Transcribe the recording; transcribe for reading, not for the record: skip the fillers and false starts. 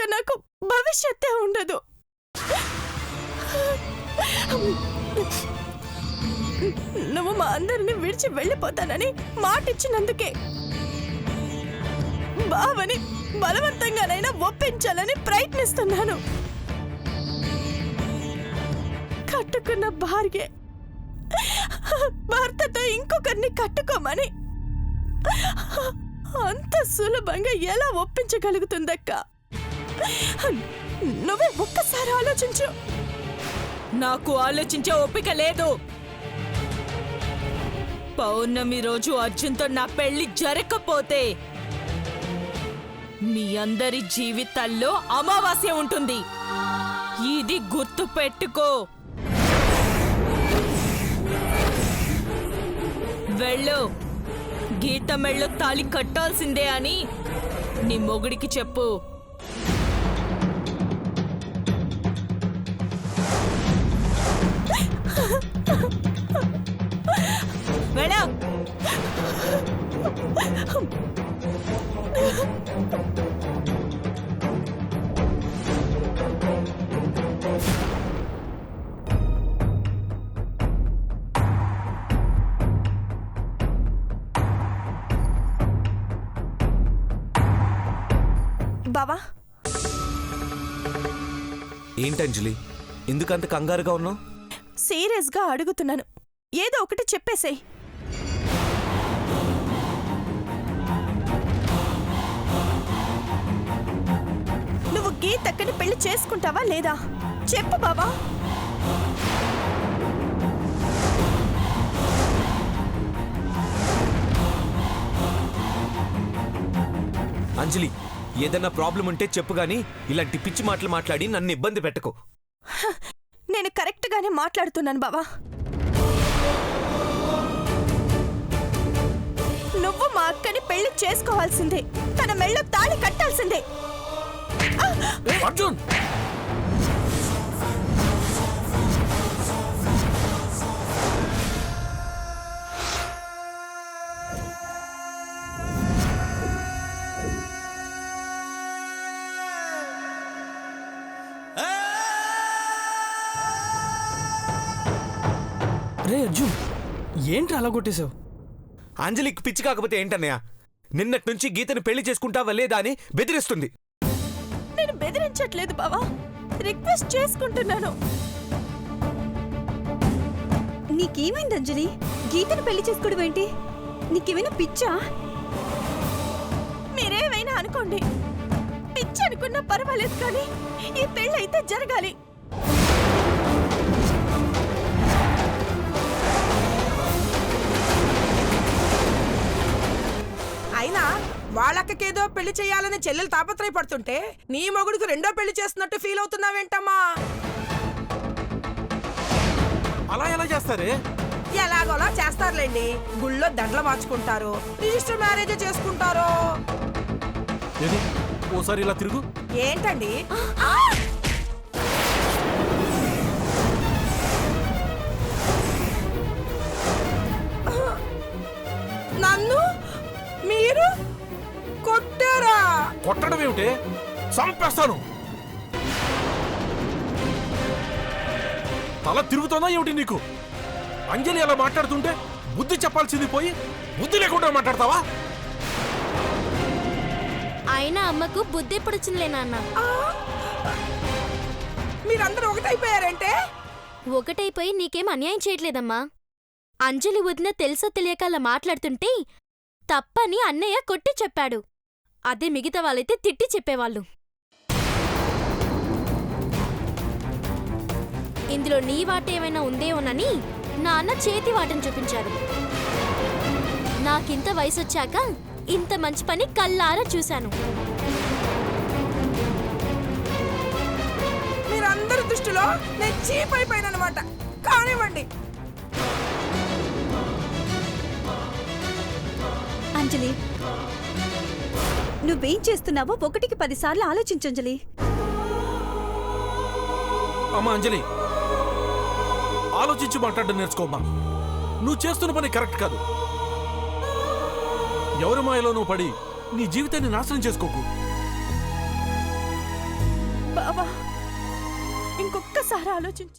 ఇక నాకు భవిష్యత్తే ఉండదు. నువ్వు మా అందరిని విడిచి వెళ్ళిపోతానని మాటిచ్చినందుకే బావని బలవంతంగానైనా ఒప్పించాలని ప్రయత్నిస్తున్నాను. కట్టుకున్న భార్య భర్తతో ఇంకొకరిని కట్టుకోమని అంత సులభంగా ఎలా ఒప్పించగలుగుతుందక్క? నువ్వే ఒక్కసారి ఆలోచించు. నాకు ఆలోచించే ఓపిక లేదు. పౌర్ణమి రోజు అర్జున్తో నా పెళ్లి జరగకపోతే మీ అందరి జీవితాల్లో అమావాస్య ఉంటుంది. ఇది గుర్తు పెట్టుకో. వెళ్ళు, గీత మెళ్ళో తాళి కట్టాల్సిందే అని నీ మొగుడికి చెప్పు. వెళ్ళ. బావా, ఏంటంజలి, ఎందుకంత కంగారుగా ఉన్నావు? సీరియస్గా అడుగుతున్నాను, ఏదో ఒకటి చెప్పేసేయ్. నువ్వు గీతక్కని పెళ్లి చేసుకుంటావా లేదా? చెప్పు బావా. అంజలి, ఏదన్నా ప్రాబ్లం ఉంటే చెప్పు గాని ఇలాంటి పిచ్చి మాటలు మాట్లాడి నన్ను ఇబ్బంది పెట్టకు. నేను కరెక్ట్గానే మాట్లాడుతున్నాను బావా. నువ్వు మా అక్కని పెళ్లి చేసుకోవాల్సిందే, తన మెళ్ళో తాళి కట్టాల్సిందే. అర్జున్, రే అర్జున్, ఏంట్రా అలా కొట్టేశావు? అంజలికి పిచ్చి కాకపోతే ఏంటన్నయ్య? నిన్నటి నుంచి గీతను పెళ్లి చేసుకుంటావా లేదా అని బెదిరిస్తుంది. నేను బెదిరించట్లేదు బావా, రిక్వెస్ట్ చేసుకుంటున్నాను. నీకేమైంది అంజలి? గీతను పెళ్లి చేసుకోవడం ఏంటి? నీకేమైనా పిచ్చా? మీరేమైనా అనుకోండి, పిచ్చి అనుకున్నా పర్వాలేదు, కానీ ఈ పెళ్ళి అయితే జరగాలి. అయినా వాళ్ళకేదో పెళ్లి చేయాలని చెల్లెలు తాపత్రయపడుతుంటే నీ మొగుడికి రెండో పెళ్లి చేస్తున్నట్టు ఫీల్ అవుతున్నావేంటమ్మా? అలా ఎలా చేస్తారే? ఎలాగోలా చేస్తారులేండి. గుళ్ళో దండలు మార్చుకుంటారు, రిజిస్టర్ మ్యారేజ్ చేసుకుంటారు. ఓసారి ఇలా తిరుగు. ఏంటండి? నన్ను మీరు కొట్టారా? కొట్టడం ఏమిటే? చంపేస్తాను. తల తిరుగుతుందా ఏమిటి నీకు? అంజలి అలా మాట్లాడుతుంటే బుద్ధి చెప్పాల్సింది పోయి బుద్ధి లేకుండా మాట్లాడతావా? అయినా అమ్మకు బుద్ధి ఎప్పుడు వచ్చిందిలే నాన్న. మీరందరూ ఒకటైపోయారంటే? ఒకటైపోయి నీకేం అన్యాయం చేయట్లేదమ్మా. అంజలి వదిన తెలుసో తెలియక అలా మాట్లాడుతుంటే తప్పని అన్నయ్య కొట్టి చెప్పాడు. అదే మిగతా వాళ్ళైతే తిట్టి చెప్పేవాళ్ళు. ఇందులో నీ వాట ఏమైనా ఉందేమోనని నాన్న చేతి వాటను చూపించారు. నాకింత వయసొచ్చాక ఇంత మంచి పని కళ్ళారా చూశాను. మీరందరి దృష్టిలో నేను చీప్ అయిపోయానన్నమాట. కానివ్వండి. అంజలి, నువ్వేం చేస్తున్నావో 1కి 10 సార్లు ఆలోచించంజలి. అమ్మా అంజలి, ఆలోచించి మాట్లాడడం నేర్చుకోమ్మా. నువ్వు చేస్తున్న పని కరెక్ట్ కాదు. ఎవరి మాయలో నువ్వు పడి నీ జీవితాన్ని నాశనం చేసుకోకు. ఇంకొక్కసారి ఆలోచించు.